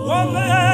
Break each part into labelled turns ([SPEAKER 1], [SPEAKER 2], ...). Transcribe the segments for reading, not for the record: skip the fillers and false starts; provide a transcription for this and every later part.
[SPEAKER 1] Wena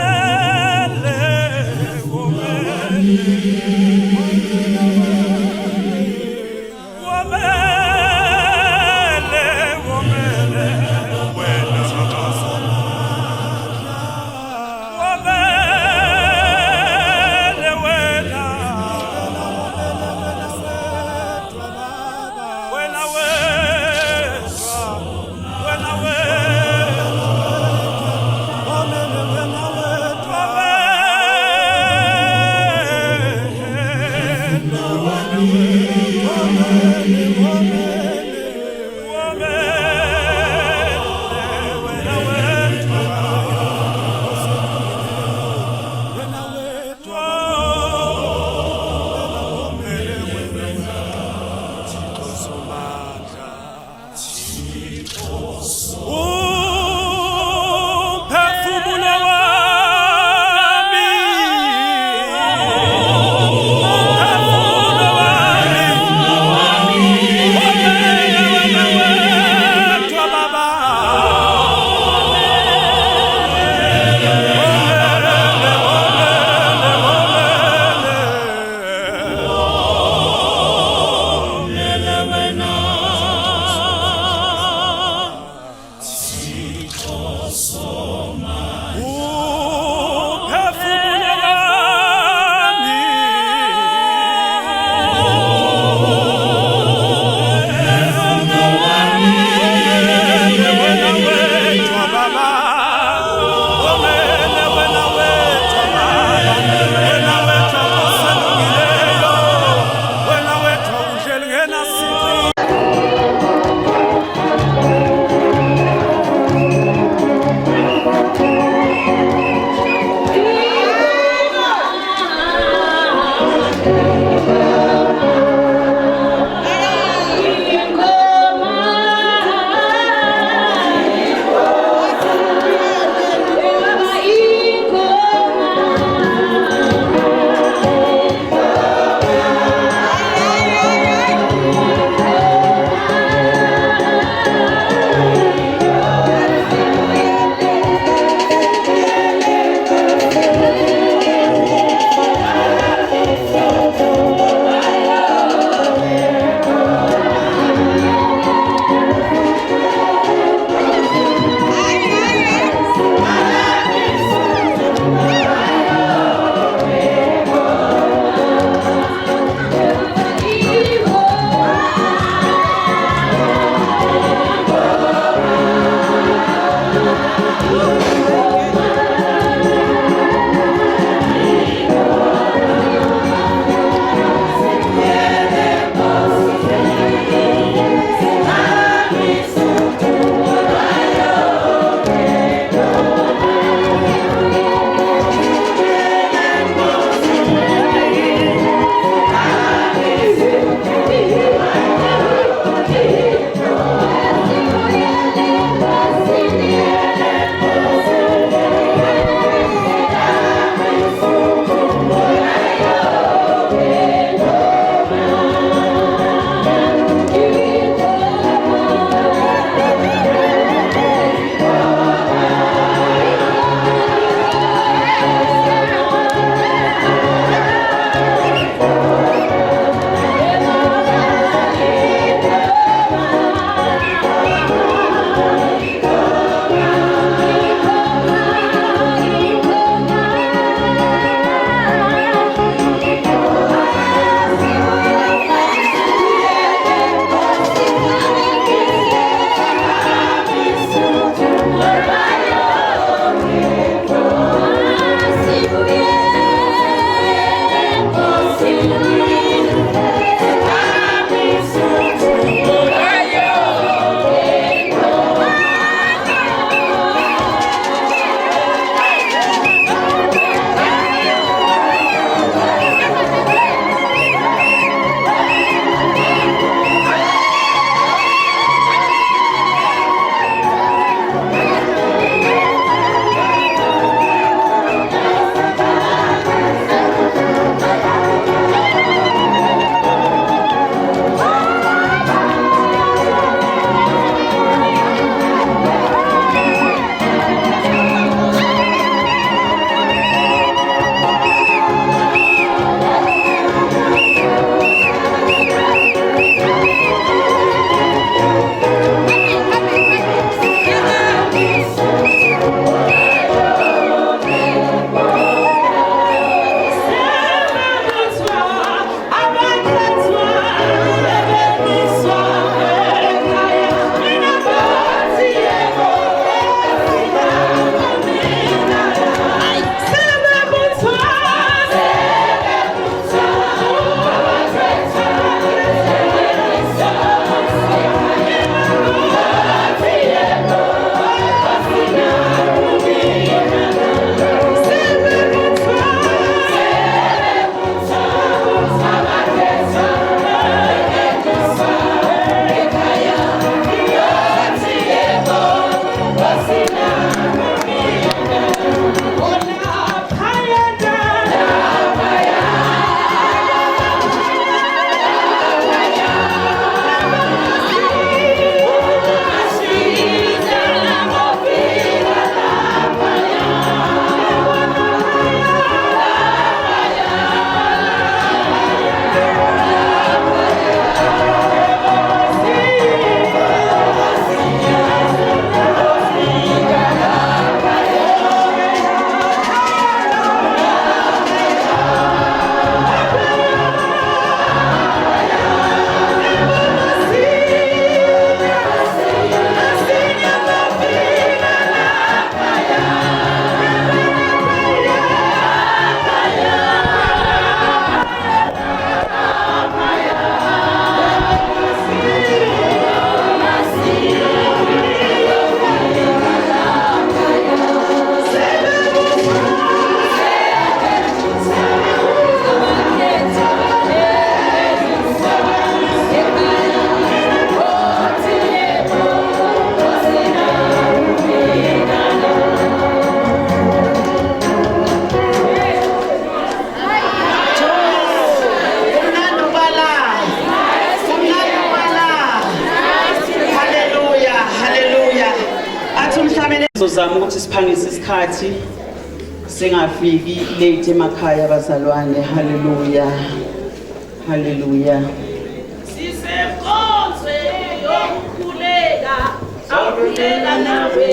[SPEAKER 1] sizama ukuthi siphangise isikhathi singafiki late emakhaya bazalwane. Hallelujah. Hallelujah.
[SPEAKER 2] Sisekonzwe yokukhuleka awukhuleka nawe.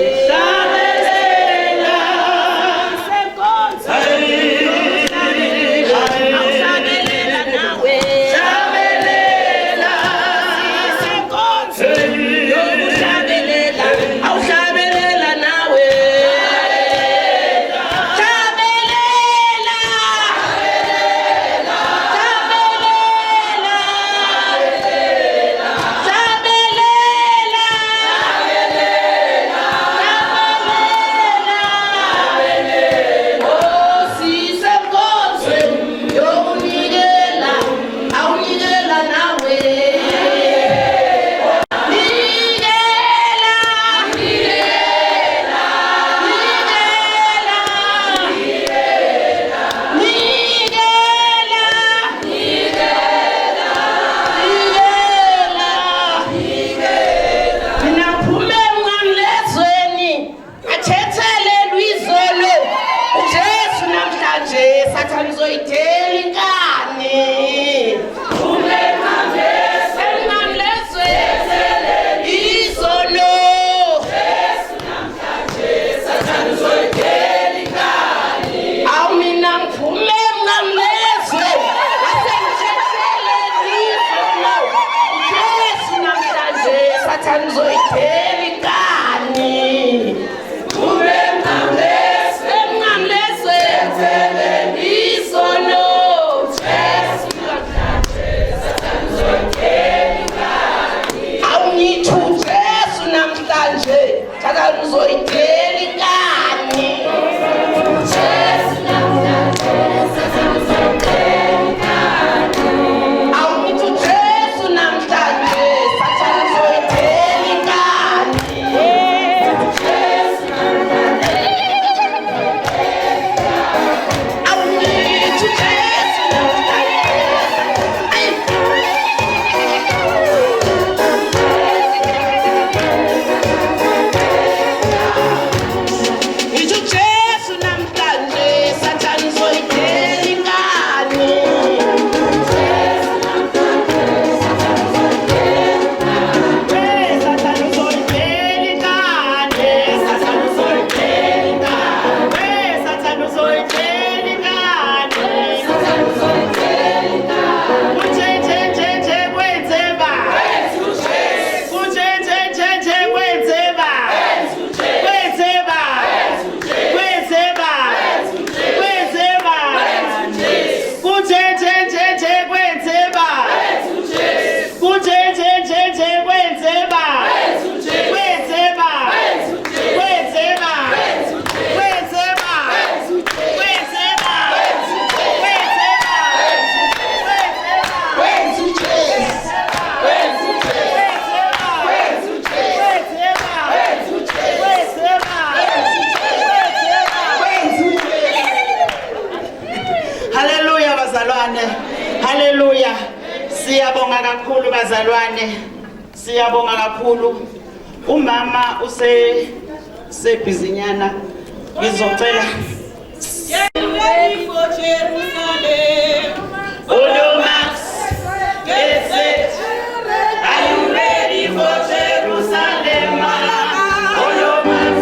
[SPEAKER 1] Hallelujah. Siyabonga kakhulu bazalwane. Siyabonga kakhulu. Umama sebhizinyana. Ngizocela.
[SPEAKER 2] Ready for Jerusalem.
[SPEAKER 1] Max. Get set. Are you ready for Jerusalem?
[SPEAKER 3] Are you ready?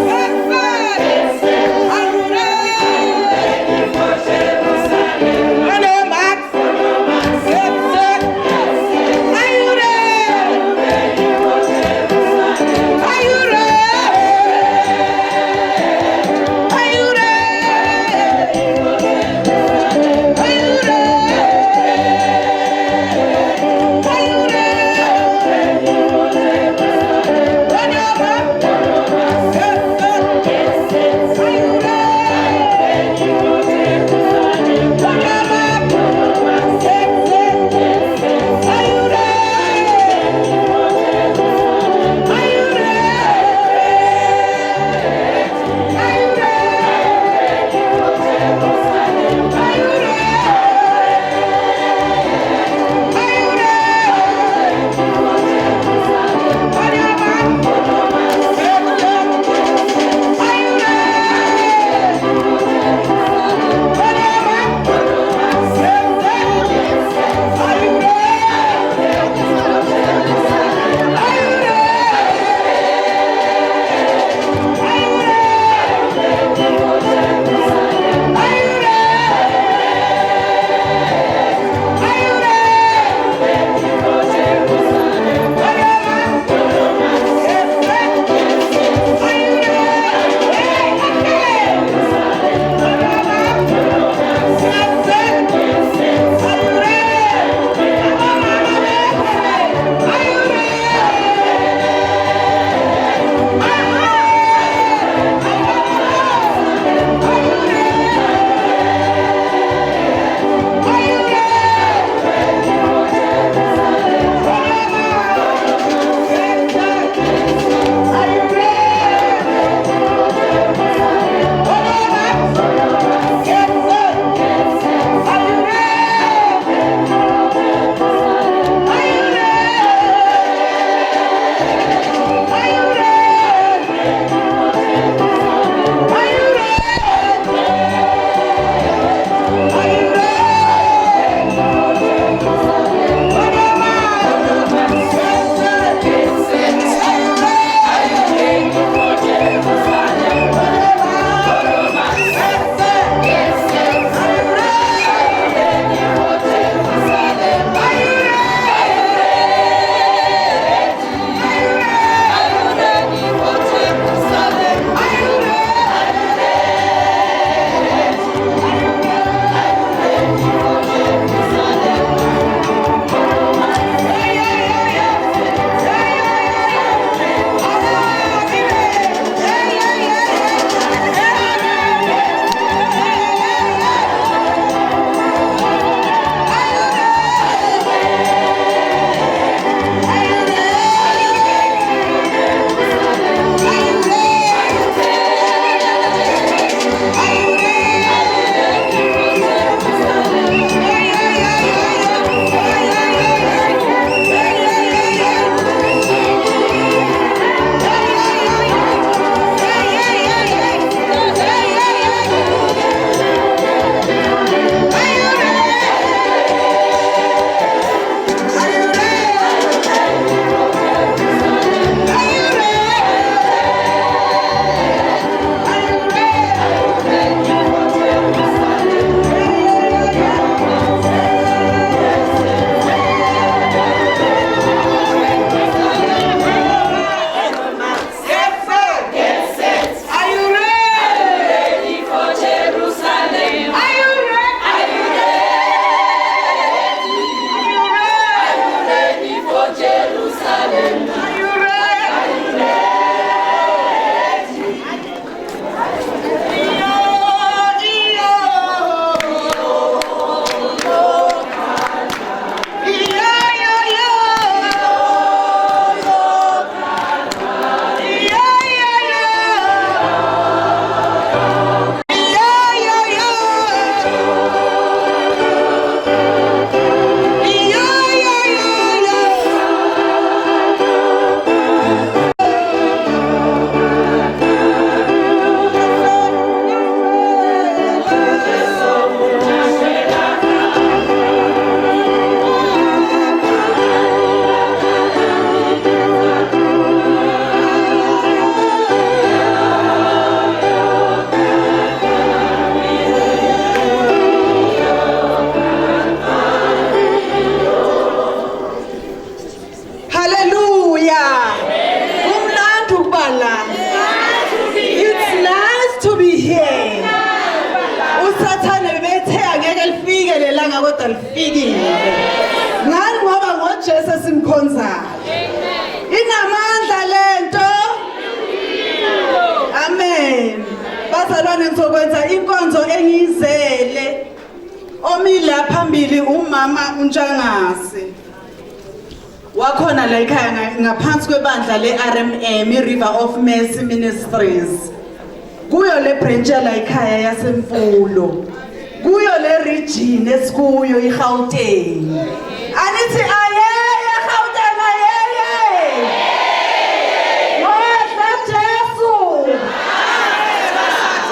[SPEAKER 3] abathane bethe angeke lifike lelanga kodwa lifikile. Ngani ngoba ngoJesu simkhonzayo. Inamandla lento. Amen. Bazalwane ngizokwenza inkonzo engiyizele. Omila phambili umama uNtshangase. Wakhona la ekhaya ngaphansi kwebandla leRMM iRiver of Mercy Ministries. Kuyo le branch la ekhaya yasemfulo. Kuyo le region esikuyo iGauteng. Anithi ayeye Gauteng ayeye. Ngoba Jesu.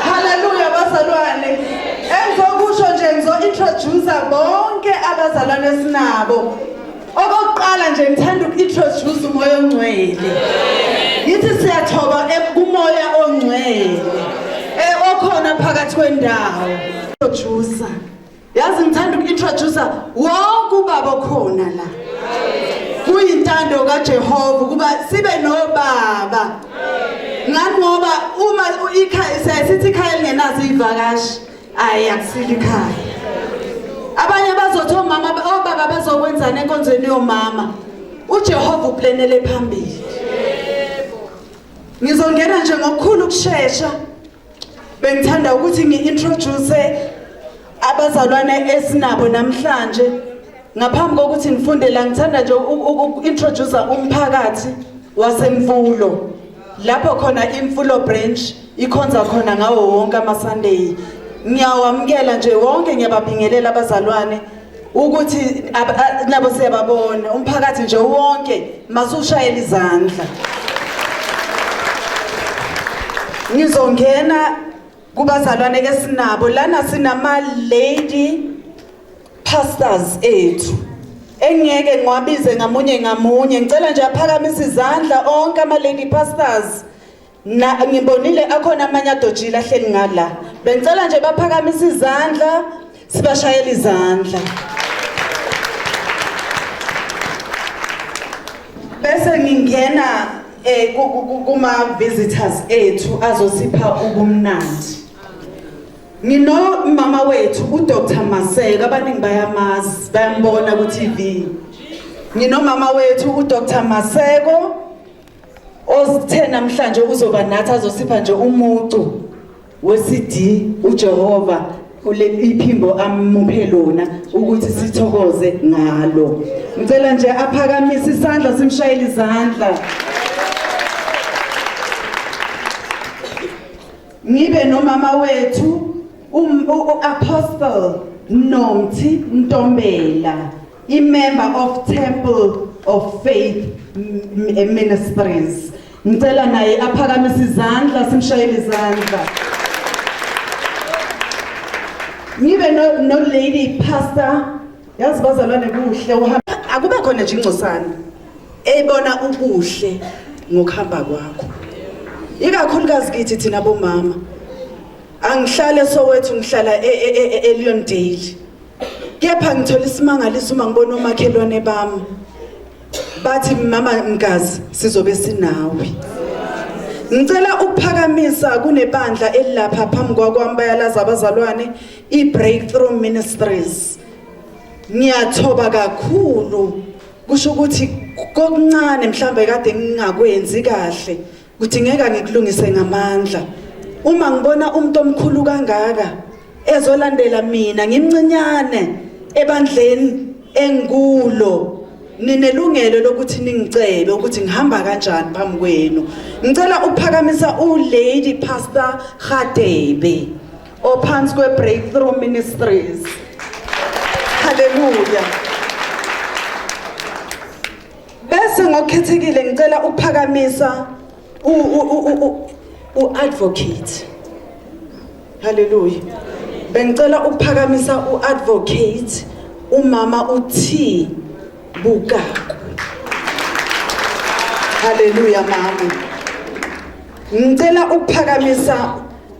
[SPEAKER 3] Hallelujah bazalwane. Engizokusho nje ngizo-introduce bonke abazalwane esinabo. Okokuqala nje ngithanda uku-introduce umoya ongcwele. Yithi siyathoba kumoya ongcwele. Okhona phakathi kwendawo. Introducer. Yazi ngithanda uku-introduce wonke ubaba okhona la. Kuyintando kaJehova kuba sibe nobaba. Ngani ngoba uma ikhaya sithi ikhaya lingenazo ivakashi akusile ikhaya. Abanye bazothi obaba bazokwenza nenkonzweni yomama. uJehova uplanele phambili. Ngizongena nje ngokukhulu ukusheshsha. Bengithanda ukuthi ngi-introduce abazalwane esinabo namhlanje. Ngaphambi kokuthi ngifunde la ngithanda nje uku-introduce umphakathi wasemfulo. Lapho khona imfulo branch ikhonza khona ngawo wonke ama-Sunday. Ngiyawamukela nje wonke ngiyababingelela abazalwane ukuthi nabo siyababona umphakathi nje wonke masushayela izandla. Ngizongena kubazalwane esinabo lana sinama lady pastors ethu engeke ngiwabize ngamunye ngicela nje aphakamisa izandla onke ama lady pastors. Ngibonile akhona amanye adojile ahleli ngala. Bengicela nje baphakamisa izandla sibashayela izandla. Bese ngingena kuma visitors ethu azosipha ubumnandi. Ngino mama wethu uDr Maseko abaningi bayamazi bayambona ku TV. Ngino mama wethu uDr Maseko osithe namhlanje uzoba nathi azosipha nje umucu weCD uJehova kule iphimbo amuphe lona ukuthi sithokoze ngalo. Ngicela nje aphakamise isandla simshayele izandla. Ngibe nomama wethu Apostle Nomthi Ntombela, i-member of Temple of Faith Ministries. Ngicela naye aphakamise izandla simshayele izandla. Ngibe no lady pastor yazi bazalwane kuhle uhamba akube khona nje ingcosana ebona ubuhle ngokuhamba kwakho. Ikakhulukazi kithi thina bomama. Angihlale Soweto ngihlala eLeondale. Kepha ngithola isimangaliso uma ngibona omakhelwane bami. Bathi mama Nkazi sizobe sinawe. Ngicela ukuphakamisa kunebandla elilapha phambi kwakwami bayalaza abazalwane iBreakthrough Ministries. Ngiyathoba kakhulu kusho ukuthi kokuncane mhlambe kade ngingakwenzi kahle ukuthi ngeke ngikulungise ngamandla. Uma ngibona umuntu omkhulu kangaka ezolandela mina ngimncinyane ebandleni engulo ninelungelo lokuthi ningicebe ukuthi ngihamba kanjani phambi kwenu. Ngicela ukuphakamisa uLady Pastor Khadebe ophansi kweBreakthrough Ministries. Hallelujah. Bese ngokukhethekile ngicela ukuphakamisa uadvocate. Hallelujah. Bengicela ukuphakamisa uadvocate umama uT Bukaku. Hallelujah mama. Ngicela ukuphakamisa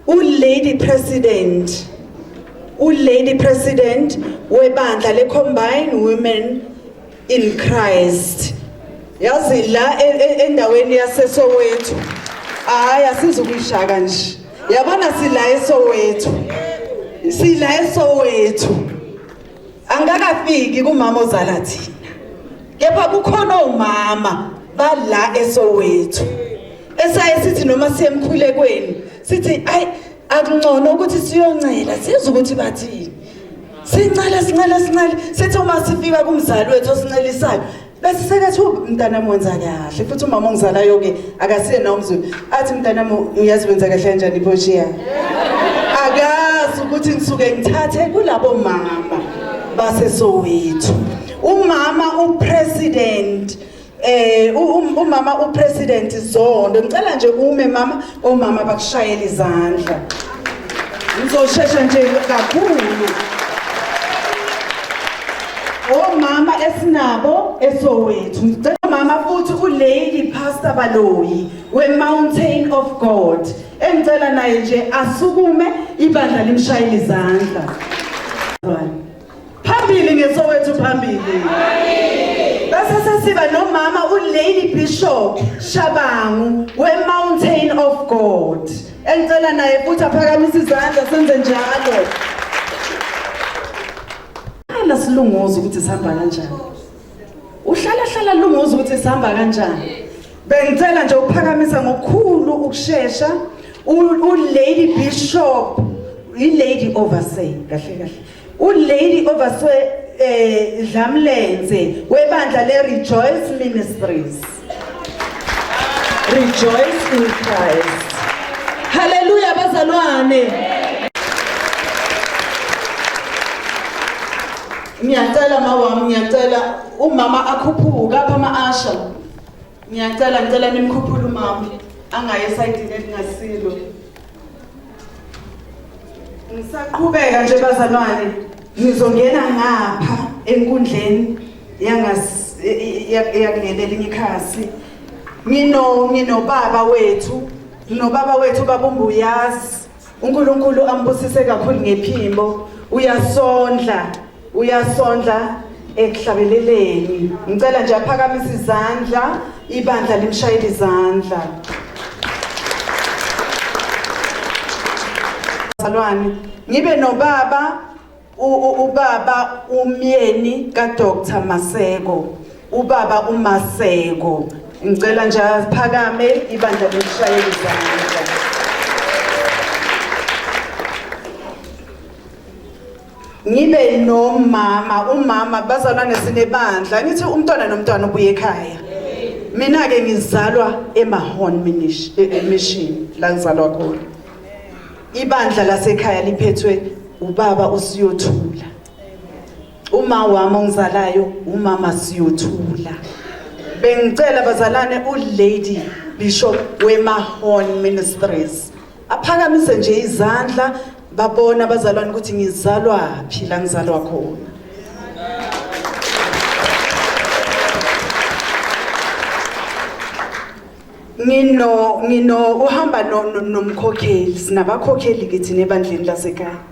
[SPEAKER 3] uLady President webandla leCombined Women in Christ. Yazi la endaweni yaseSoweto. Hayi asizukuyishaka nje. Yabona sila eSoweto. sila eSoweto angakafiki kumama ozala thina kepha kukhona umama bala eSoweto esaye sithi noma siyemkhulekweni sithi ayi akungcono ukuthi siyoncela sizwe ukuthi bathini sincela sithi uma sifika kumzali wethu osincelisayo bese sekathi umntana mwenza kahle futhi umama ongizalayo ke akasiyena umzulu athi mntana uyazi wenza kahle kanjani iphoshiya akazi ukuthi ngisuke ngithathe kulabo mama baseSoweto umama upresident umama upresident Zondo ngicela nje ume mama omama bakushayela izandla ngizoshesha nje kakhulu omama esinabo eSoweto ngicela mama futhi uLady Pastor Baloyi weMountain of God engicela naye nje asukume ibandla limshayela izandla phambili ngeSoweto phambili bese siba nomama uLady Bishop Shabangu weMountain of God engicela naye futhi aphakamise izandla senze njalo ala silunguza ukuthi sihamba kanjani uhlala lunguza ukuthi sihamba kanjani bengicela nje ukuphakamisa ngokukhulu ukusheshsha uLady Bishop iLady Oversee kahle uLady Oversee Dlamlenze webandla leRejoice Ministries Rejoice in Christ Hallelujah bazalwane ngiyacela mawami ngiyacela umama akhuphuka apha ama-asha ngicela nimkhuphule umama angaye esayidini elingasilo ngisaqhubeka nje bazalwane ngizongena ngapha enkundleni yakungenelinye ikhasi nginobaba wethu baba uMbuyazi uNkulunkulu ambusise kakhulu ngephimbo uyasondla ekuhlabeleleni ngicela nje aphakamise izandla ibandla limshayela izandla bazalwane ngibe nobaba ubaba umyeni kaDr Maseko ubaba uMaseko ngicela nje aphakame ibandla limshayela izandla ngibe umama bazalwane sinebandla ngithi umntwana nomntwana ubuye ekhaya mina ke ngizalwa eMahon mission la ngizalwa khona ibandla lasekhaya liphethwe ubaba uSiyothula uma wami ongizalayo umama Siyothula bengicela bazalwane uLady Bishop weMahon Ministries aphakamise nje izandla babona bazalwane ukuthi ngizalwa phi la ngizalwa khona ngino uhamba nomkhokheli sinabakhokheli kithi nebandleni lasekhaya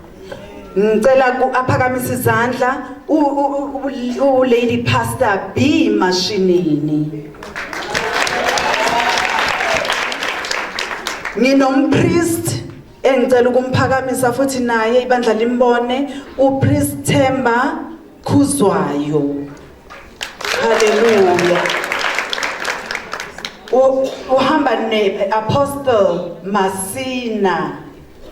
[SPEAKER 3] ngicela aphakamise izandla uLady Pastor B Mashinini nginompriest engicela ukumphakamisa futhi naye ibandla limbone uPriest Themba Khuzwayo haleluya uhamba neApostle Masina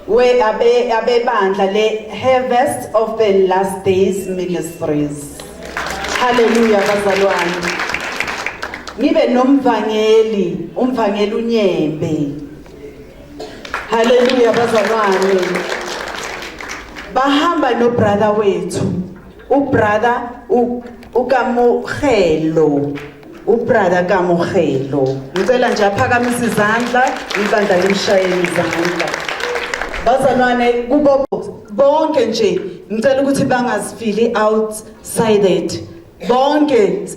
[SPEAKER 3] we abebandla leHarvest of the Last Days Ministries haleluya bazalwane ngibe nomvangeli umvangeli uNyembe haleluya bazalwane bahamba nobrother wethu ubrother uKamukhelo ubrother Kamukhelo ngicela nje aphakamise izandla ibandla limshayela izandla bazalwane kubo bonke nje ngicela ukuthi bangazifili outsided bonke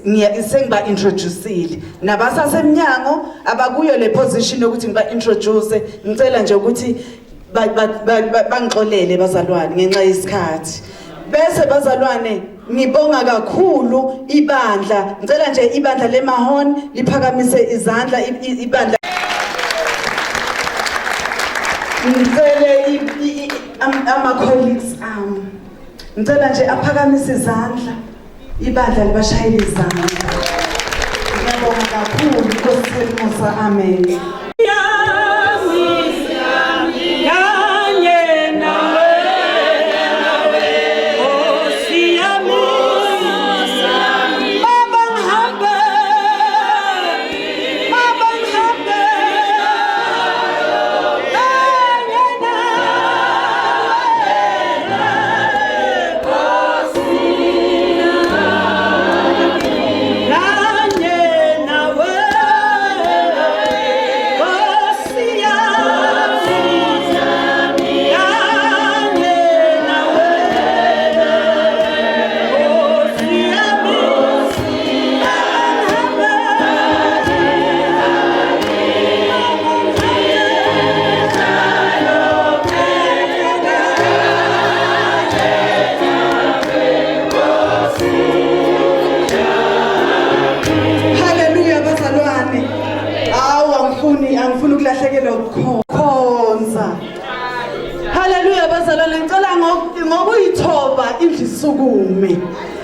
[SPEAKER 3] sengiba introduceile nabasasemnyango abakuyo le position ukuthi ngiba introduce ngicela nje ukuthi bangixolele bazalwane ngenxa yesikhathi bese bazalwane ngibonga kakhulu ibandla ngicela nje ibandla leMahon liphakamise izandla ibandla ngicele ama-colleagues ngicela nje aphakamise izandla ibandla libashayela izandla. Ngiyabonga kakhulu Nkosi Thelimusa, amen. Angifuni ukulahlekelwa ukukhonza. Haleluya bazalwane, ngicela ngokuyithoba indlu isukume.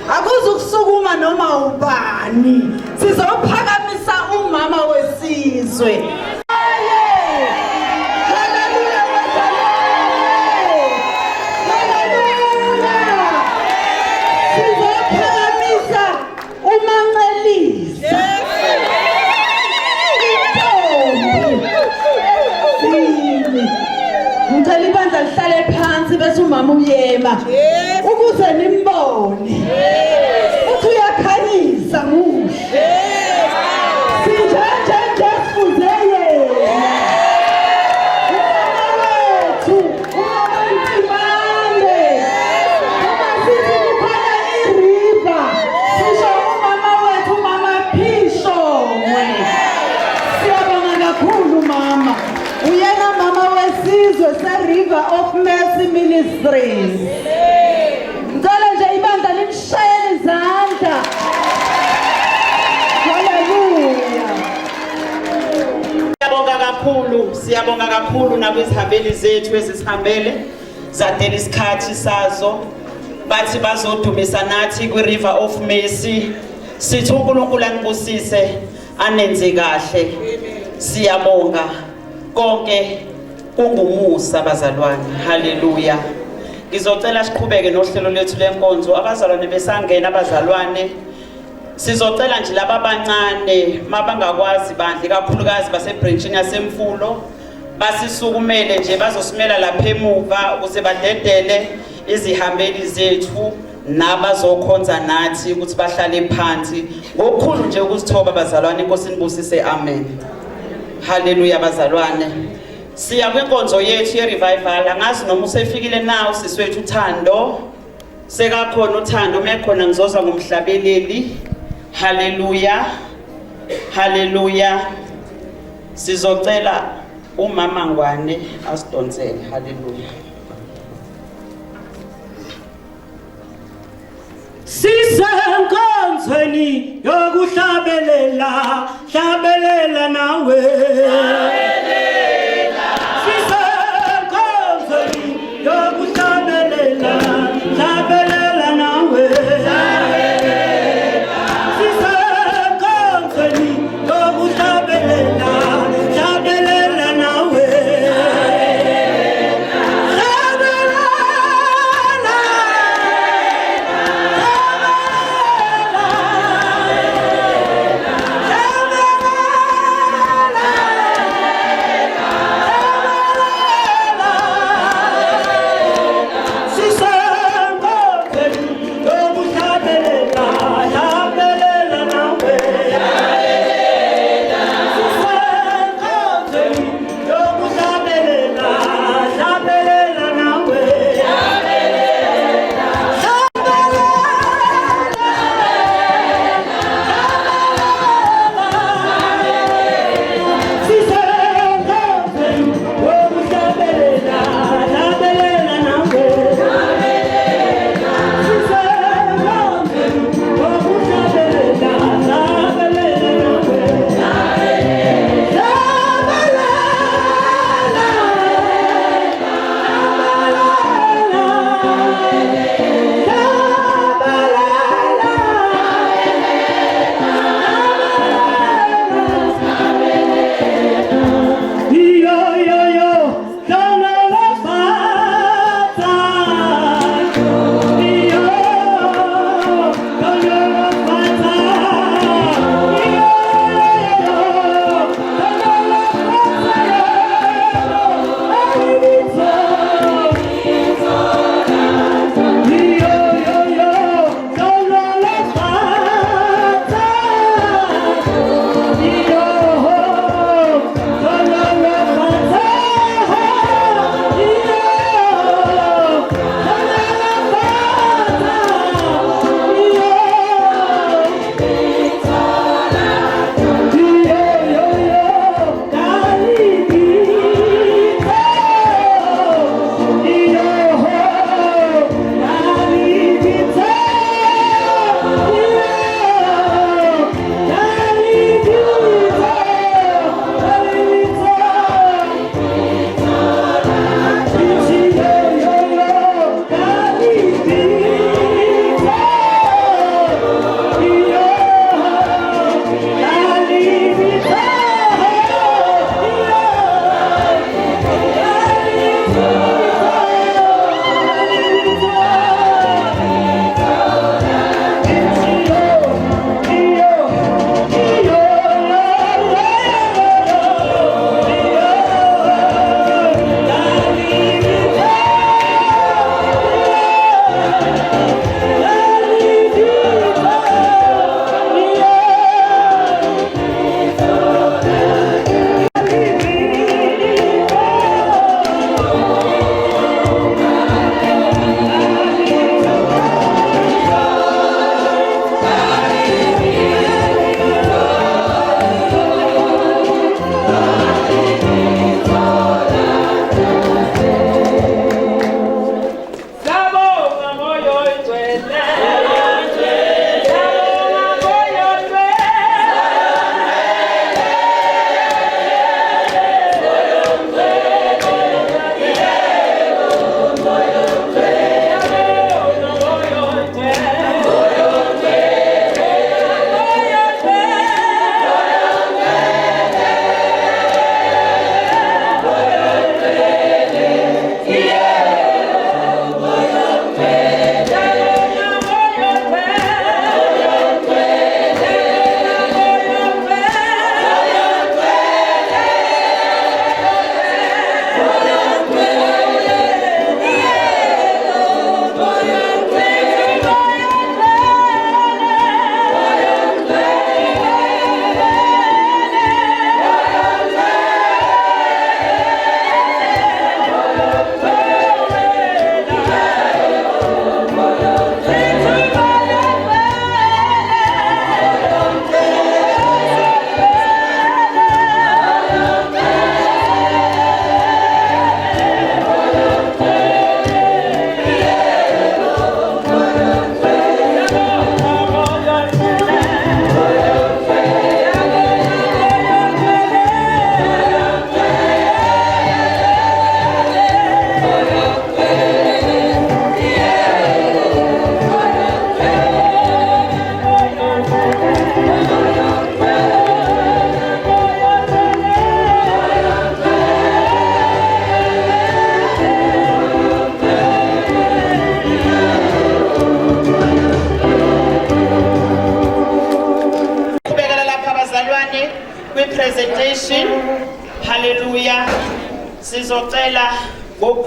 [SPEAKER 3] Akuze ukusukuma noma ubani. Sizophakamisa umama wesizwe. Haleluya bazalwane. Haleluya. Sizophakamisa uMancelisa. Ngicela ibandla lihlale phansi bese umama uyema ukuze nimbone uthi uyakhanyisa muhle sinjenje sifuze yena umama wethu umama Mtimande uma sithi kukhona iriva sisho umama wethu umama Phishongwe. Siyabonga kakhulu mama, uyena mama wesizwe se-River of Mercy Ministries. Ngicela nje ibandla limshayele izandla. Haleluya.
[SPEAKER 1] Siyabonga kakhulu nakwizihambeli zethu ezisihambele zadela isikhathi sazo bathi bazodumisa nathi kwi-River of Mercy. Sithi uNkulunkulu anibusise anenze kahle. Siyabonga konke kungumusa bazalwane. Haleluya. Ngizocela siqhubeke nohlelo lethu lenkonzo. Abazalwane besangena abazalwane. Sizocela nje laba abancane mabangakwazi bandle kakhulukazi basebranchini yasemfulo basisukumele nje bazosimela lapha emuva ukuze badedele izihambeli zethu nabazokhonza nathi ukuthi bahlale phansi. Ngokukhulu nje ukuzithoba bazalwane. Inkosi nibusise, amen. Haleluya bazalwane. Siya kwenkonzo yethu ye-revival. Angazi noma usefikile nawo siswethu uThando. Sekakhona uThando, mekhona ngizoza ngomhlabeleli. Haleluya. Haleluya. Sizocela umama Ngwane asidonsele. Haleluya.
[SPEAKER 4] Sisenkonzweni yokuhlabelela, hlabelela nawe. Sisenkonzweni yokuhlabelela, hlabelela nawe. Sisenkonzweni yokuhlabelela, hlabelela nawe.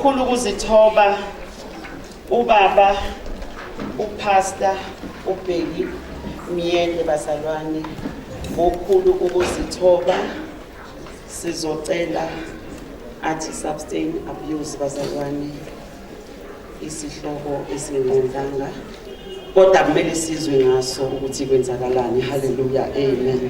[SPEAKER 1] ngokukhulu ukuzithoba ubaba upastor uBheki Miyende bazalwane, ngokukhulu ukuzithoba sizocela athi substance abuse bazalwane, isihloko esinqondanga kodwa kumele sizwe ngaso ukuthi kwenzakalani. Hallelujah, amen.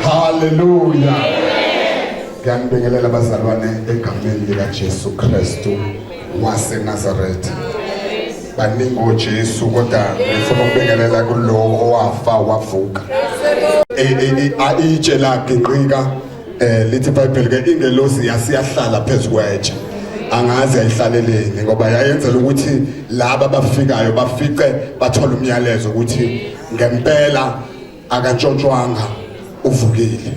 [SPEAKER 5] Hallelujah. Ngiyanibingelela bazalwane egameni lika Jesu Kristu waseNazaretha. Baningi oJesu kodwa ngifuna ukubingelela kulo owafa wavuka. Itshe lakhe inqika lithi iBhayibheli ke ingelosi yasiyahlala phezulu kwetshe. Angazi ayihlaleleni ngoba yayenzela ukuthi laba abafikayo bafice bathola umyalezo ukuthi ngempela akantshontshwanga uvukile.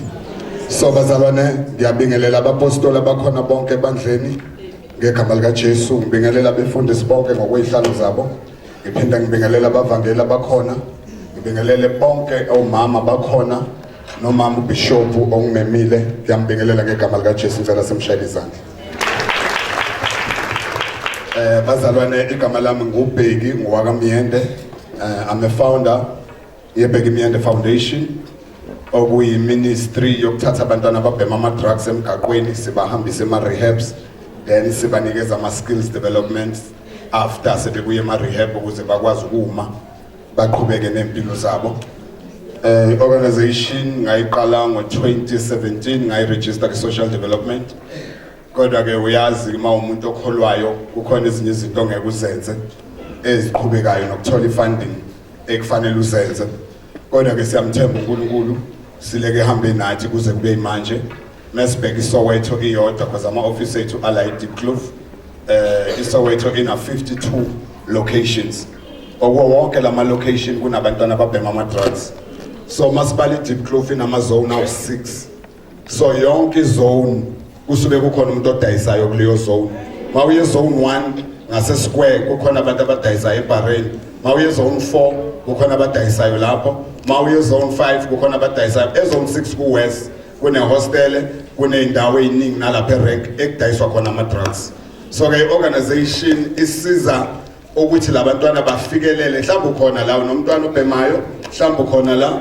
[SPEAKER 5] So bazalwane ngiyabingelela abapostoli abakhona bonke ebandleni ngegama lika Jesu, ngibingelela abefundisi bonke ngokwezihlalo zabo, ngiphinda ngibingelela abavangeli abakhona, ngibingelele bonke omama bakhona nomama ubishop ongimemile, ngiyambingelela ngegama lika Jesu, ngicela simshayele izandla. Bazalwane igama lami nguBheki ngowaka Miyende. I'm a founder yeBheki Miyende Foundation, okuyi ministry yokuthatha abantwana ababhema ama drugs emgaqweni sibahambisa ema rehabs, then sibanikeza ama skills development after sebebuye ema rehab ukuze bakwazi ukuma baqhubeke nempilo zabo. Organization ngayiqala ngo2017 ngayiregister ku social development. Kodwa ke uyazi uma umuntu okholwayo kukhona ezinye izinto ongeke uzenze eziqhubekayo nokuthola funding ekufanele uzenze. Kodwa ke siyamthemba uNkulunkulu sileke hambe nathi kuze kube manje. Mesibheka iSoweto iyodwa because ama office ethu ala eDeepkloof. iSoweto ina 52 locations. Wonke lama location kunabantwana ababhema ama drugs. So masibali eDeepkloof inama zone awu 6. So yonke izone kusuke kukhona umuntu odayisayo kuleyo zone. Mawuye zone 1 ngase square kukhona abantu abadayisayo eBarreni. Mawuye zone 4 kukhona abadayisayo lapho. Mawuye zone 5 kukhona abadayisayo. Ezone 6 ku west kune hostel, kune indawo eziningi nalapha erank ekudayiswa khona ama drugs. So ke organization isiza ukuthi labantwana bafikelele, mhlawumbe ukhona la unomntwana obhemayo, mhlawumbe ukhona la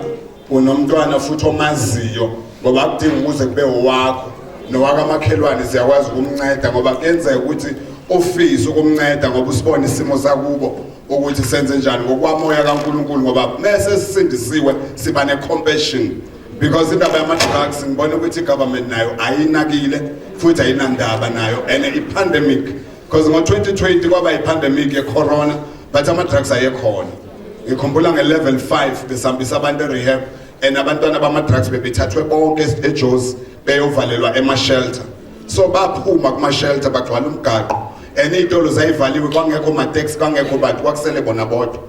[SPEAKER 5] unomntwana futhi omaziyo ngoba akudingi ukuze kube owakho nowakamakhelwane siyakwazi ukumnceda ngoba kuyenzeka ukuthi ufise ukumnceda ngoba usibona isimo sakubo ukuthi senze njani ngokwamoya kaNkuluNkulu ngoba mase sisindisiwe siba ne-compassion because indaba yama-drugs ngibona ukuthi i-government nayo ayinakile futhi ayinandaba nayo and i-pandemic because ngo-2020 kwaba i-pandemic ye-corona but ama-drugs ayekhona. Ngikhumbula nge-level 5 besihambisa abantu e-rehab and abantwana bama-drugs bebethathwe bonke eJozi beyovalelwa ema-shelter, so baphuma kuma-shelter bagcwala umgaqo and iy'tolo zayivaliwe kwangekho ma-taxi kwangekho bantu kwakusele bona bodwa.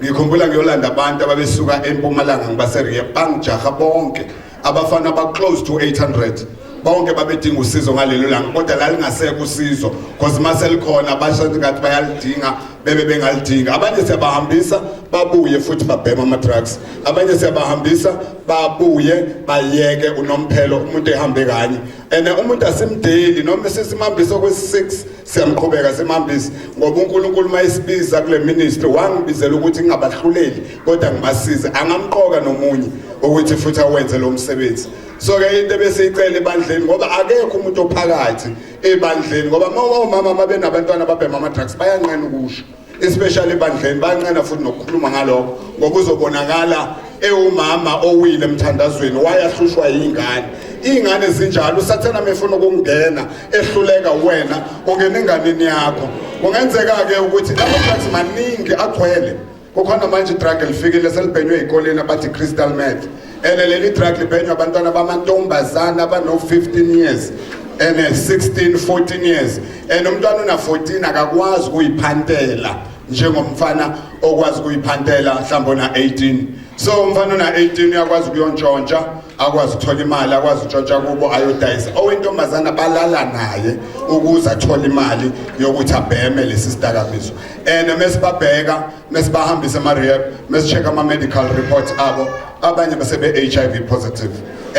[SPEAKER 5] Ngikhumbula ngiyolanda abantu ababesuka eMpumalanga ngibase-rehab bangijaha bonke abafana ba-close to 800 bonke babedinga usizo ngalelo langa kodwa la lingasekho usizo because mase likhona basho ngathi bayalidinga bebe bengalidinga. Abanye siyabahambisa babuye futhi babhema ama-drugs, abanye siyabahambisa babuye bayeke unomphelo umuntu ehambe kanye and umuntu asimdeli noma sesimhambisa kwesi-6 siyamqhubeka simhambisa ngoba uNkulunkulu mayisibiza kule ministry wangibizela ukuthi ngingabahluleli kodwa ngibasize angamqoka nomunye ukuthi futhi awenze lo msebenzi. So ke into besiyicela ebandleni ngoba akekho umuntu ophakathi ebandleni ngoba omama mabenabantwana babhema ama-drugs bayanqena ukusho especially ebandleni bayanqena futhi nokukhuluma ngalokho ngoba uzobonakala ewumama owile emthandazweni wayahlushwa iy'ngane zinjalo usathana mefuna ukungena ehluleka wena ungena enganeni yakho. Kungenzeka-ke ukuthi ama-drugs maningi agcwele kukhona manje i-drug lifikile selibhenywe ey'koleni abathi crystal meth and leli drug libhenywa abantwana bamantombazana abano-15 years and 16, 14 years and umntwana una-14 akakwazi ukuyiphantela njengomfana okwazi ukuyiphantela mhlawumbe ona-18. So umfana ona-18 uyakwazi ukuyontshontsha akwazi ukuthola imali akwazi ukutshontsha kubo ayodayisa owentombazana balala naye ukuze athole imali yokuthi abheme lesi sidakamizwa and mesibabheka mesibahambisa ama-rehab mesi-check-a ama-medical reports abo abanye basebe-HIV positive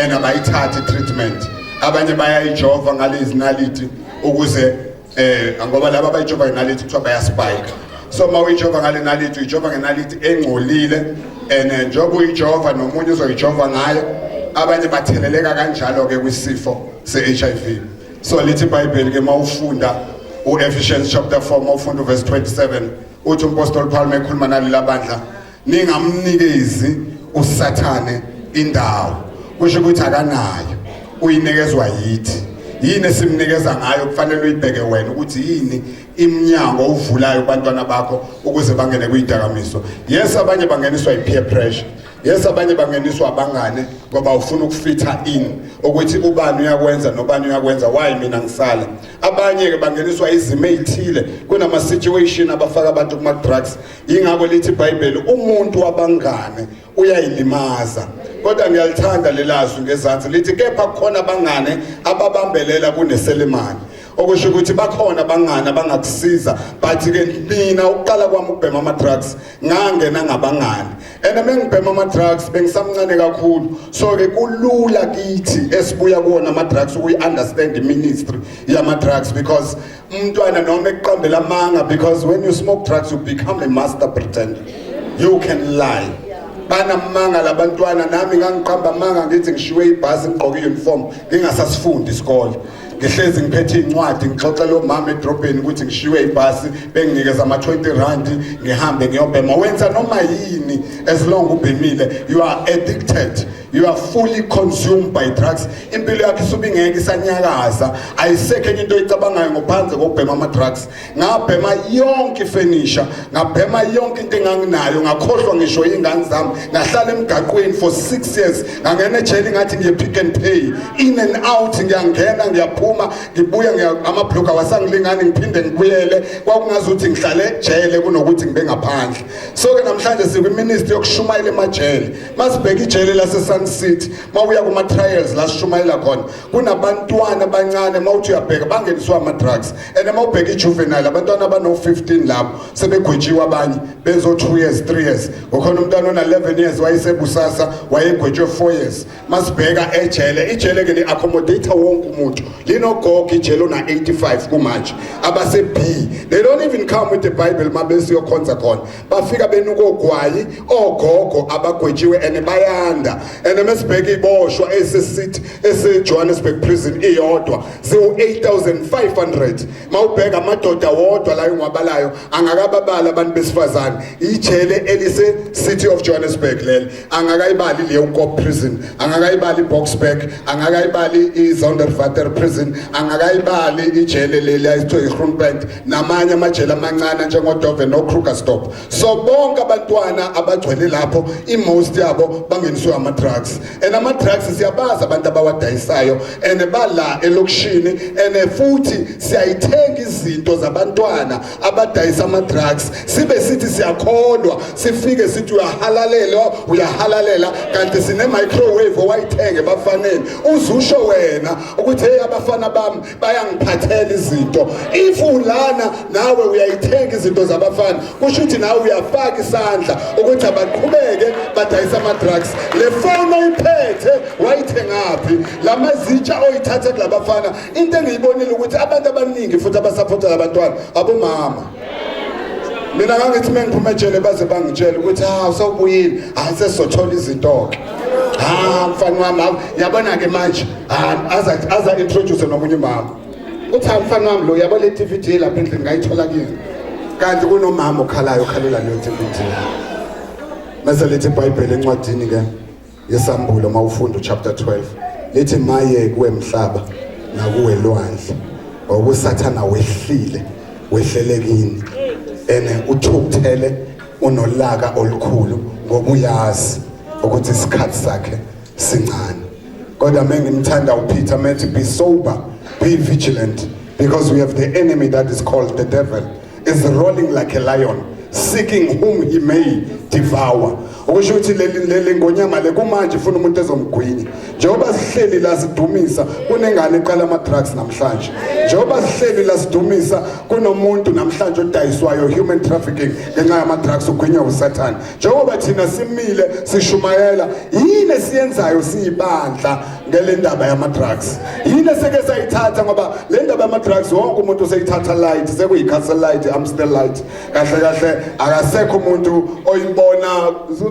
[SPEAKER 5] and abayithathi i-treatment, abanye bayayijova ngalezi nalithi ukuze ngoba laba abayijova ngenalithi kuthiwa bayaspike. So mawuyijova ngale nalithi uyijova ngenalithi engcolile and njengoba uyijova nomunye uzoyijova ngayo abanye batheleleka kanjalo-ke kwisifo se-HIV. So lithi iBhayibheli ke mawufunda u-Ephesians chapter 4 mawufunda uverse 27 uthi umpostoli Paul ekhuluma naleli bandla ningamnikezi usathane indawo, kusho ukuthi akanayo uyinikezwa yithi. Yini esimnikeza ngayo kufanele uyibheke wena ukuthi yini iminyango uvulayo kubantwana bakho ukuze bangene kuyidakamiso. Yes, abanye bangeniswa i-peer pressure, yes abanye bangeniswa abangane ngoba ufuna ukufitha in ukuthi ubani uyakwenza nobani uyakwenza why mina ngisala. Abanye ke bangeniswa izimo ezithile kunama situation abafaka abantu kuma drugs. Ingakho lithi iBhayibheli umuntu wabangane uyayilimaza, kodwa ngiyalithanda lelazwi ngezansi lithi kepha kukhona abangane ababambelela kuneselemani, okusho ukuthi bakhona abangane abangakusiza but ke mina uqala kwami ukubhema ama-drugs ngangena ngabangane and mengibhema ama-drugs bengisamncane kakhulu, so ke kulula kithi esibuya kuwona ama-drugs ukuyi-understand i-ministry yama-drugs because umntwana noma ekuqambela amanga because when you smoke drugs you become a master pretender, you can lie. Banamanga labantwana nami ngangiqamba amanga ngithi ngishiwe ibhasi ngigqoke i-uniform ngingasasifundi isikole ngihlezi ngiphethe incwadi ngixoxela umama edrobheni ukuthi ngishiwe ibhasi benginikeza ama-20 rand ngihambe ngiyobhema. Wenza noma yini as long ubhemile you are addicted, you are fully consumed by drugs. Impilo yakho isuba ingeke isanyakaza, ayisekho enye into oyicabangayo ngaphandle kokubhema ama-drugs. Ngabhema yonke ifurniture, ngabhema yonke into enganginayo, ngakhohlwa ngisho iy'ngane zami, ngahlala emgaqweni for 6 years, ngangena ejele ngathi ngiye Pick n Pay, in and out ngiyangena ngiyaphuma ngibuya amabhlokha wasangilingani ngiphinde ngibuyele, kwakungazuthi ngihlale ejele kunokuthi ngibe ngaphandle. So ke namhlanje sikwiministry yokushumayela emajele, masibheka ijele lase City mawuya kuma trials la sishumayela khona kunabantwana abancane mawuthi uyabheka bangeniswa ama-drugs and mawubheka i-juvenile abantwana abano-15 lapho sebegwetshiwe abanye bezo 2 years 3 years. Ukhona umntwana ona-11 years wayesebusasa wayegwetshwe 4 years. Masibheka ejele, ijele ke li-accommodator wonke umuntu, linogogo ijele na 85 kumanje abase B they don't even come with the Bible mabesiyo khonza khona bafika benuka ogwayi ogogo abagwetshiwe ene bayanda ene mesibheke iboshwa esesithi ese Johannesburg prison iyodwa ziwu 8500 mawubheka amadoda wodwa la engwabalayo angakababala abantu besifazane ijele elise City of Johannesburg leli angakayibali leyo Nkop prison angakayibali Boksburg angakayibali iZonderwater prison angakayibali ijele leli ayithiwa iGroenpoint namanye amajele amancane njengoDove noKrugersdorp so bonke abantwana abagcwele lapho most yabo bangeniswe ama drugs and ama drugs siyabaza abantu abawadayisayo and bala elokishini and futhi siyayithenga izinto zabantwana abadayisa ama drugs sibe sithi siyakholwa sifike sithi uyahalalela kanti sine microwave owayithenge bafanele uzusho wena ukuthi hey abafana bami bayangiphathela izinto if ulana nawe uyayithenga izinto zabafana kusho ukuthi nawe uyafaka isandla ukuthi abaqhubeke badayisa ama drugs le phone oyiphethe wayithengaphi lamazitsha oyithatha kulabafana into engiyibonile ukuthi abantu abaningi futhi abasupporta labantwana abomama mina ngangithi mengiphuma ejele baze bangitshela ukuthi usawubuyile sesizothola izinto ke mfana wami yabona ke manje aza introduce nomunye mama uthi mfana wami lo yabo le DVD lapha endlini ngayithola kini kanti kunomama okhalayo okhalela leyo DVD mase lethi iBhayibheli encwadini ke yesambulo mawufunda chapter 12 lethi maye kuwe mhlaba nakuwe lwandle obusathana wehlele kini ene uthukuthele unolaka olukhulu ngoba uyazi ukuthi isikhathi sakhe sincane kodwa mengimthanda uPeter methi be sober be vigilant because we have the enemy that is called the devil is rolling like a lion seeking whom he may devour okusho ukuthi leli ngonyama le kumanje ufuna umuntu ezomgwinya njengoba sihleli la sidumisa kunengane eqala ama drugs namhlanje njengoba sihleli la sidumisa kunomuntu namhlanje odayiswayo human trafficking ngenxa yama drugs ugwinywa uSathane njengoba thina simile sishumayela yini esiyenzayo siyibandla ngale ndaba yama drugs yini seke sayithatha ngoba le ndaba yama drugs wonke umuntu useyithatha light sekuyicastle light Amstel light kahle akasekho umuntu oyibona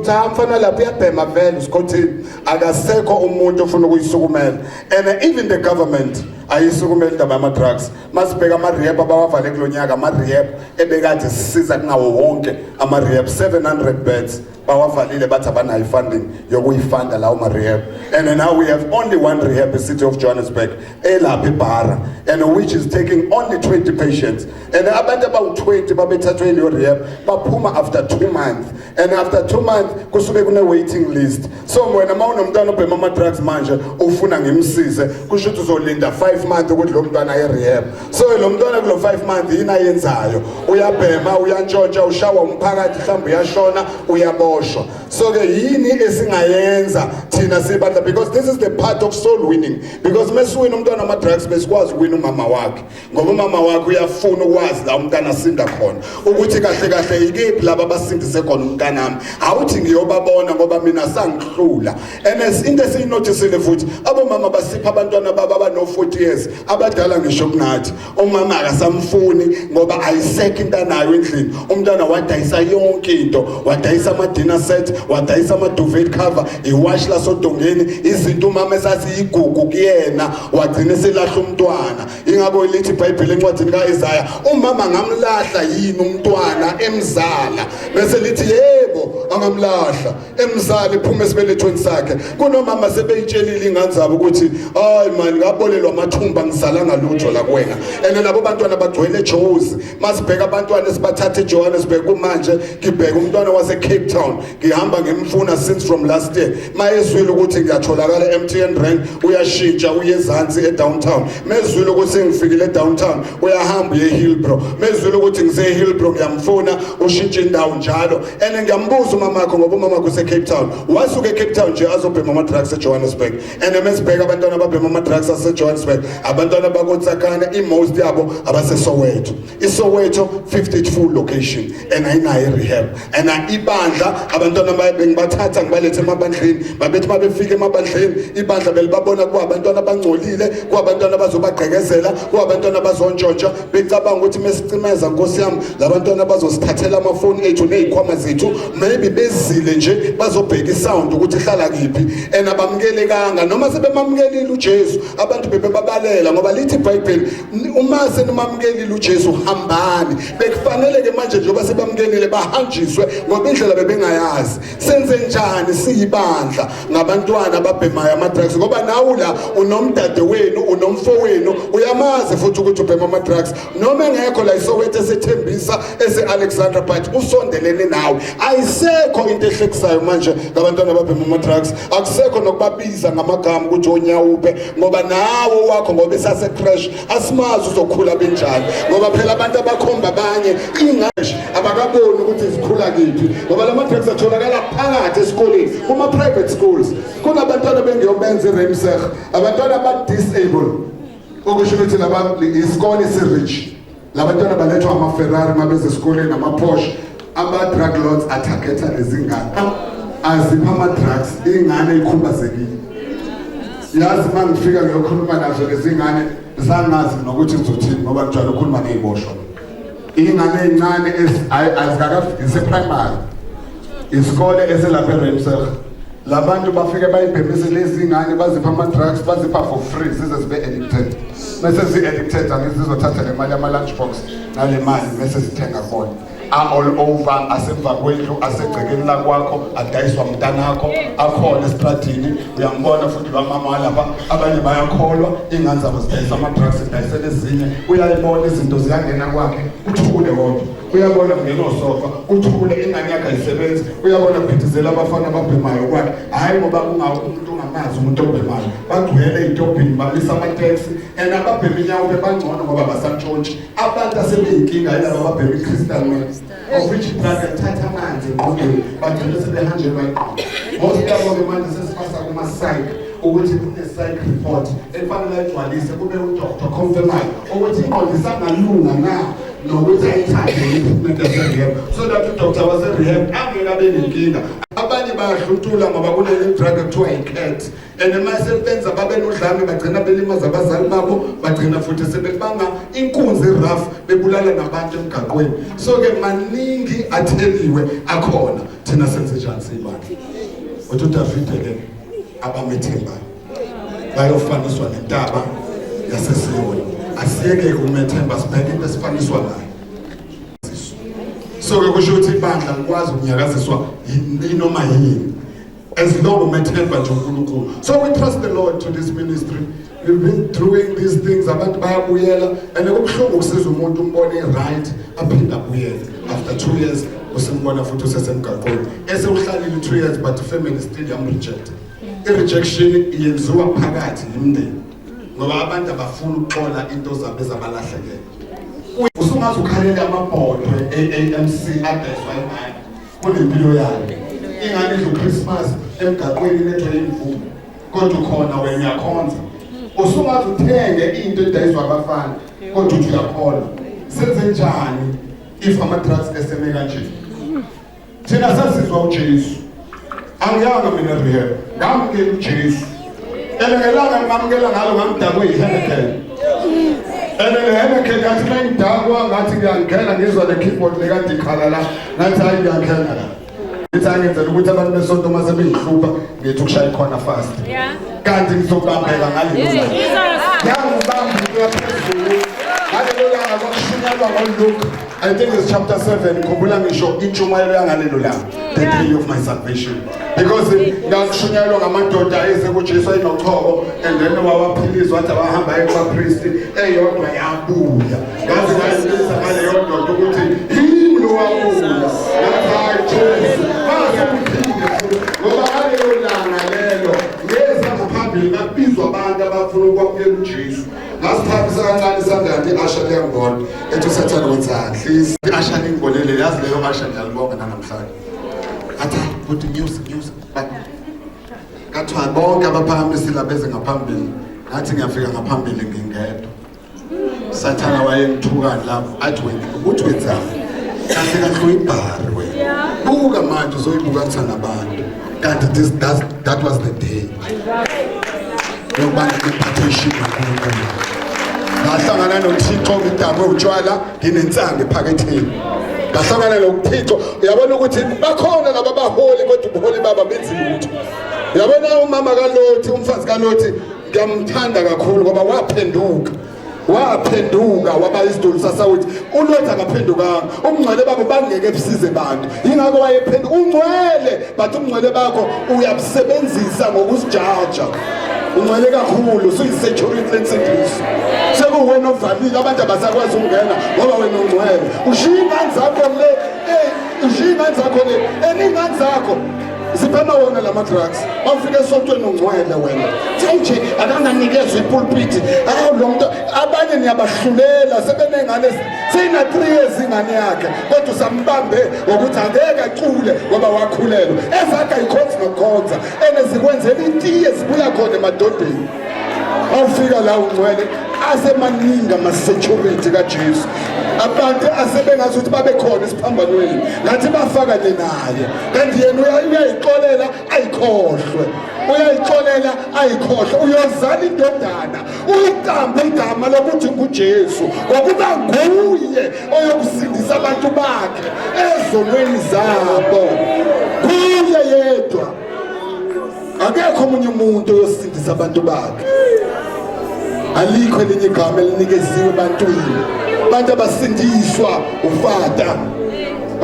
[SPEAKER 5] uthi mfana lapha uyabhema vele usikhothini akasekho umuntu ofuna ukuyisukumela and even the government ayisukumela indaba yama drugs masibheka ama rehab abawavale kulonyaka ama rehab ebekade sisiza kunawo wonke ama rehab 700 beds bawavalile bathi abanayo funding yokuyifunda lawo ma rehab and now we have only one rehab in City of Johannesburg elapha eBara and which is taking only 20 patients and abantu abawu20 babethathwe leyo rehab baphuma after 2 months and after 2 months kusuke kune waiting list so wena mawunomntwana obhema ama drugs manje ufuna ngimsize kusho ukuthi uzolinda 5 months ukuthi lo mntwana aye rehab so lo mntwana kulo 5 months yini ayenzayo uyabhema uyantshontsha ushawa umphakathi mhlawumbe uyashona uyabo so ke yini esingayenza thina sibandla because this is the part of soul winning because mesiwina umntwana ama drugs besikwazi ukuwina umama wakhe ngoba umama wakhe uyafuna ukwazi la umntana asinda khona ukuthi kahle ikephi laba basindise khona umntanami awuthi ngiyobabona ngoba mina sangihlula and into esinotisile futhi abomama basipha abantwana baba abano 40 years abadala ngisho kunathi umama akasamfuni ngoba ayisekho into anayo endlini umntwana wadayisa yonke into wadayisa ama dinner set wadayisa ama duvet cover iwash la sodongeni izinto umama esasiyigugu kuyena wagcina selahla umntwana ingakho lithi iBhayibheli encwadini kaIsaya umama ngamlahla yini umntwana emzala bese lithi yebo angamlahla emzala iphuma esibelethweni sakhe kunomama sebeyitshelile ingane zabo ukuthi hayi man ngabolelwa amathumba ngisalanga lutho la kuwena ene labo bantwana bagcwele eJozi masibheka abantwana esibathathe eJohannesburg kumanje ngibheka umntwana wase Cape Town ngihamba ngimfuna since from last year mayezwile ukuthi ngiyatholakala eMTN rank uyashintsha uyezansi edowntown mezwile ukuthi ngifikile edowntown uyahamba uye Hillbrow mezwile ukuthi ngise Hillbrow ngiyamfuna ushintshe indawo njalo ene ngiyambuza umama wakho ngoba umama wakho use Cape Town wasuke eCape Town nje azobhema ama drugs eJohannesburg ene mesibheka abantwana ababhema ama drugs ase Johannesburg abantwana bakoTsakane most yabo abaseSoweto. iSoweto 52 location and ayinayo rehab and ibandla abantwana bengibathatha ngibalethe emabandleni babethi mabefika emabandleni ibandla belibabona kuba abantwana abangcolile kuba abantwana bazobagqekezela kuba abantwana bazontshontsha becabanga ukuthi mesicimeza Nkosi yami labantwana bazosithathela amafoni ethu nezikhwama zethu maybe bezile nje bazobheka isound ukuthi ihlala kiphi and abamkelekanga noma sebemamkelile uJesu abantu bebebabalela ngoba lithi iBhayibheli uma senimamkelile uJesu hambani bekufanele ke manje njengoba sebamkelile bahanjiswe ngoba indlela bebengayazi senze njani siyibandla ngabantwana ababhemayo ama-drugs ngoba nawu la unomdade wenu unomfowenu uyamazi futhi ukuthi ubhema ama-drugs noma engekho la iSoweto esethembisa ese-Alexandra but usondelene nawe ayisekho into ehlekisayo manje ngabantwana ababhema ama-drugs akusekho nokubabiza ngamagama ukuthi onyawuphe ngoba nawo wakho ngoba esase-crash asimazi uzokhula benjani ngoba phela abantu abakhomba abanye ingashi abakaboni ukuthi zikhula kiphi ngoba lama-drugs atholakala phakathi esikoleni kuma-private schools kunabantwana bengiyobenza i-Remseg abantwana aba-disable okusho ukuthi isikole esi-rich labantwana balethwa ama-Ferrari mabeze esikoleni ama-Porsche ama-drug lords atargeta lezingane azipha ama-drugs iy'ngane ey'khubazekile yazi uma ngifika ngiyokhuluma nazo lezingane zangazi nokuthi ngizothini ngoba njalo ukhuluma ney'boshwa iy'ngane ey'ncane azikakafiki ise-primary isikole eselapha eRemseg labantu bafike bayibhemise lezi ngane bazipha ama-drugs bazipha for free zize zibe addicted mase zi-addicted angithi zizothatha le mali yama-lunch box nale mali mase zithenga khona all over asemva kwendlu asegcekeni lakwakho adayiswa mntanakho akhona esitradini uyambona futhi lwamama walapha abanye bayakholwa iy'ngane zabo zidayisa ama-drugs zidayisela ezinye uyayibona izinto ziyangena kwakhe uthule kodwa uyabona ngenosofa uthule ingane yakhe ayisebenzi uyabona kuphithizela abafana ababhemayo kwakhe hhayi ngoba umuntu ungamazi umuntu obhemayo bagcwele ey'tobhini babisa amateksi and ababhema inyawupe bangcono ngoba basantshontshe abantu asebeyinkinga yilaba ababhema i-crystal meth of which bathatha amanzi engqondweni bagcine sebehanjelwa ingqondo most yabo-ke manje sesifasa kuma-psych ukuthi kune-psych report efanele ayigcwalise kube udoktor confirmayo ukuthi ingqondo isangalunga na nokuthi ayithathe i-treatment yase-rehab so that udoktor wase-rehab angeke abe nenkinga abanye bayahluntula ngoba kunele-drug ekuthiwa yi-cat and masebenza babe nodlame bagcina belimaza abazali babo bagcina futhi sebebanga inkunzi rough bebulala nabantu emgaqweni so-ke maningi atheliwe akhona thina senze njani siyibandla uthi uDavide-ke abamethembayo bayofaniswa nentaba yaseSiyoni asiyeke kumethemba sibheke into esifaniswa nayo so-ke kusho ukuthi ibandla likwazi ukunyakaziswa inoma yini as long umethemba nje uNkulunkulu so we trust the Lord to this ministry we've been doing these things abantu bayabuyela and kubuhlungu ukusiza umuntu umbone right aphinda abuyele after 2 years usimbona futhi usesemgaqweni esewuhlalile 2 years but the family still yam-reject i-rejection yenziwa phakathi yimndeni ngoba abantu abafuna ukuxola into zabo ezabalahlekele usungazi ukhalele amabhodwe e-AMC adeswa imali kunempilo yayo ingane idla uChristmas emgaqweni nethwe imvumo kodwa ukhona wena uyakhonza usungazi uthenge into edayiswa abafana kodwa uthi uyakholwa senze njani if ama-drugs eseme kanje thina sasizwa uJesu angiyanga mina rehab ngamukela uJesu elelanga ngamukela ngalo ngamdakwe yi-Henneken le-Henneken ngathi mengidakwa ngathi ngiyangena ngizwa le-keyboard lekade ikhala la ngathi hayi ngiyangena la ngithi angenzela ukuthi abantu besonto uma sebeyihlupha ngithi ukushaya ikhona fast kanti ngizobambeka ngalelo ngiyangibambi kuyaphezulu ngalelo langa kwakushunyalwa ngoLuke I think it's chapter 7 khumbula ngisho intshumayelo yangalelo langa the day of my salvation because ngakushunyalwa ngamadoda eze kuJesu ayinochoko and then wawaphilizwa wathi abahamba kwapriest eyodwa yabuya ngaze ngayibisa ngaleyo doda ukuthi yimi lo wabuya ngathi Jesu ngoba ngalelo langa lelo ngeza ngaphambili ngabizwa abantu abafuna ukwamukela uJesu ngasiphathisa kancane isandla kanti i-Asha liyangibona ethi usathane wenzani please i-Asha lingibonele yazi leyo Asha ngiyalibonga nanamhlanje athi put music kathiwa bonke abaphakamisi labeze ngaphambili ngathi ngiyafika ngaphambili ngingedwa sathana wayengithuka lapho athi wena uthi wenzani kahle kahle ibhari wena buka manje uzoyibuka kuthana abantu kanti that was the day yokubantu bephathishini kakhulu ngahlangana noThixo ngidame utshwala nginensanga ephaketheni ngahlangana noThixo uyabona ukuthi bakhona laba baholi kodwa ubuholi baba benzi lutho uyabona umama kaLothi umfazi kaLothi ngiyamthanda kakhulu ngoba waphenduka waba isidulu sasawuthi uLothi akaphendukanga umngcwele babo bangeke ebisize abantu ingakho wayephenduka ungcwele but umngcwele bakho uyabusebenzisa ngokusijaja ungcwele kakhulu suyi-security lensindiso sekuwena ovalile abantu abasakwazi ukungena ngoba wena ungcwele ushiya ingane zakho le eningane zakho ziphema wona lama drugs bafika esontweni ungcwele wena nje akanganikezwe ipulpit lo muntu abanye niyabahlulela sebenengane sina 3 years ingane yakhe kodwa usambambe ukuthi angeke acule ngoba wakhulelwa ezakhe ayikhonza nokukhonza enezikwenzela itiye zibuya khona emadodeni awufika la ungcwele asemaningi ama-security kaJesu abantu asebengazi ukuthi babe khona esiphambanweni ngathi bafakane naye kanti yena uyayixolela ayikhohlwe uyozala indodana uyiqambe igama lokuthi nguJesu ngokuba nguye oyokusindisa abantu bakhe ezonweni zabo kuye yedwa akekho omunye umuntu oyosindisa abantu bakhe alikho elinye igama elinikeziwe ebantwini abantu abasindiswa ufata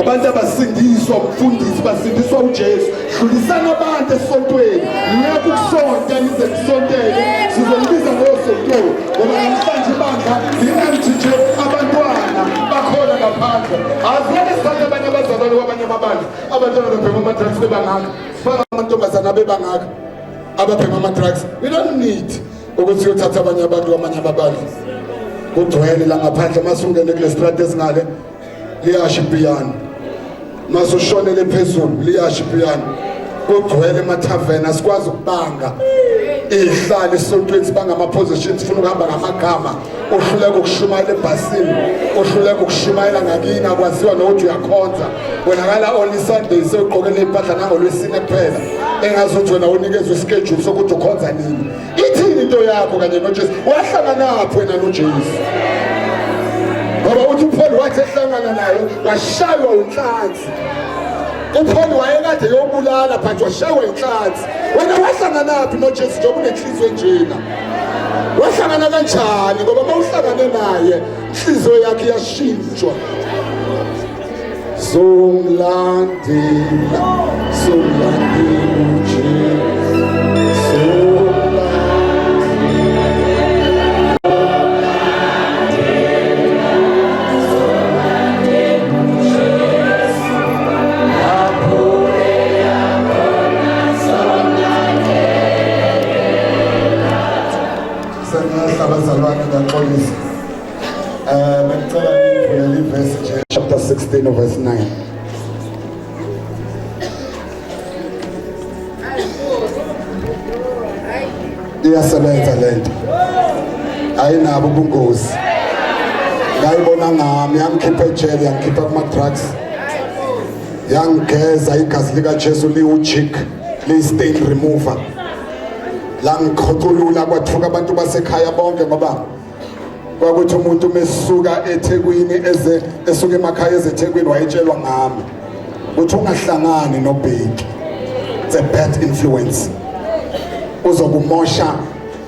[SPEAKER 5] abantu abasindiswa umfundisi basindiswa uJesu hlulisana abantu esontweni ngeke ukusonta nize kusontele sizolibiza ngosontweni ngoba namhlanje ibandla lingathi nje abantwana bakhona ngaphandle azike sithathe abanye abazalwane kwabanye amabandla abantwana bebhema ama-drugs bebangaka faka amantombazana bebangaka ababhema ama-drugs we don't need ukuthi uyothatha abanye abantu kwamanye amabandla kugcwele la ngaphandle masungene kule strategy ezingale liyasha ipiyano masushonele phezulu liyasha ipiyano kugcwele emathaveni asikwazi ukubanga ihlala esontweni sibanga ama-positions funa ukuhamba ngamagama uhluleka ukushumayela ebhasini uhluleka ukushumayela ngakini akwaziwa nokuthi uyakhonza wenakala only Sunday sewugqokele impahla nangolwesine kuphela engazuthi wena unikezwe ischedule sokuthi ukhonza nini ithini into yakho kanye noJesu wahlanganaphi wena noJesu ngoba uthi uPaul wathi ehlangana naye washaywa inhlanzi uPaul wayekade yobulala but washaywa inhlanzi wena wahlanganaphi noJesu njengoba unenhliziyo njena wahlangana kanjani ngoba mawuhlangane naye inhliziyo yakhe iyashintshwa somlandela abazalwane ngaxolisa bengicela nivulele ivesi nje chapter 16 verse 9 iyasebenza lento ayinabo ubungozi ngayibona ngami yangikhipha ejele yangikhipha kuma-drugs yangigeza igazi likaJesu liwujik liyi-stain remover la ngikhoculula kwathuka abantu basekhaya bonke ngoba kwakuthi umuntu mesuka eThekwini esuka emakhaya eThekwini wayetshelwa ngami ukuthi ungahlangani noBheki it's a bad influence uzokumosha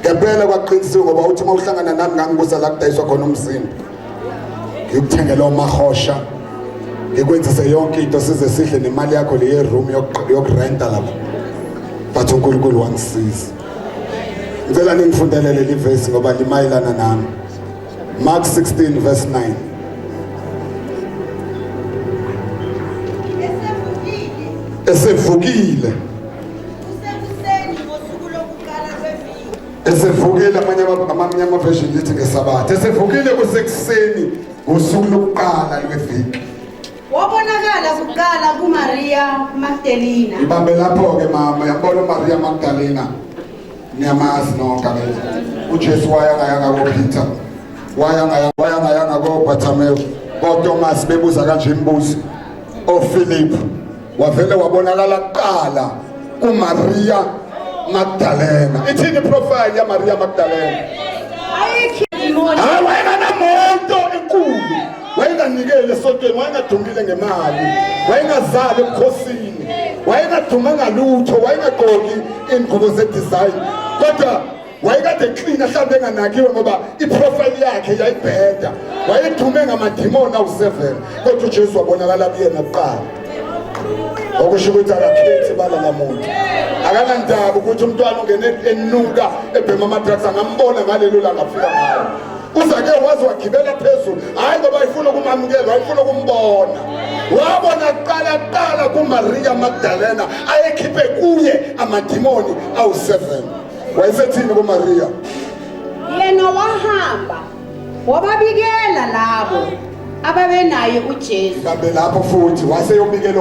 [SPEAKER 5] ngempela kwaqinisiwe ngoba uthi mawuhlangana nami ngangibuza la kudayiswa khona umzimba ngikuthengela omahosha ngikwenzise yonke into size sihle nemali yakho le room yokurenta lapha but uNkulunkulu wangisiza ngicela ningifundelele le verse ngoba limayelana nami Mark 16 verse 9 esevukile esevukile amanye ama-version lithi ngesabatha esevukile kusekuseni ngosuku lokuqala lweviki
[SPEAKER 6] wabonakala kuqala kuMaria Magdalena
[SPEAKER 5] ibambe lapho-ke mama yabona uMaria Magdalena niyamazi nonke uJesu wayangayanga koPeter wayangayanga koBartimaeus koThomas bebuza kanje imibuzo oPhilip wavele wabonakala kuqala kuMaria Magdalena. Ithini profile ya Maria Magdalena? Wayenganamoto enkulu, wayenganikele esontweni, wayengadumile ngemali, wayengazali ebukhosini, wayengadumanga lutho, wayengagqoki ingubo ze-design, kodwa wayekade clean ahlawumbe enganakiwe ngoba iprofile yakhe yayibheda. Wayedume ngamadimoni awu-7 kodwa uJesu wabonakala kuyena kuqala. Okusho ukuthi akakhethi bala lamuntu, akanandaba ukuthi umntwana ungene enuka ebhema ama-drugs, angambona ngalelo langa afika ngayo. Uzake wazi wagibela phezulu, hayi ngoba ayifuna ukumamukela, ayifuna ukumbona. Wabona kuqala kuMaria Magdalena ayekhiphe kuye amadimoni awu-7. Wayesethini kuMaria?
[SPEAKER 6] Yena wahamba wababikela labo ababenaye uJesu.
[SPEAKER 5] Kambe lapho futhi waseyobikela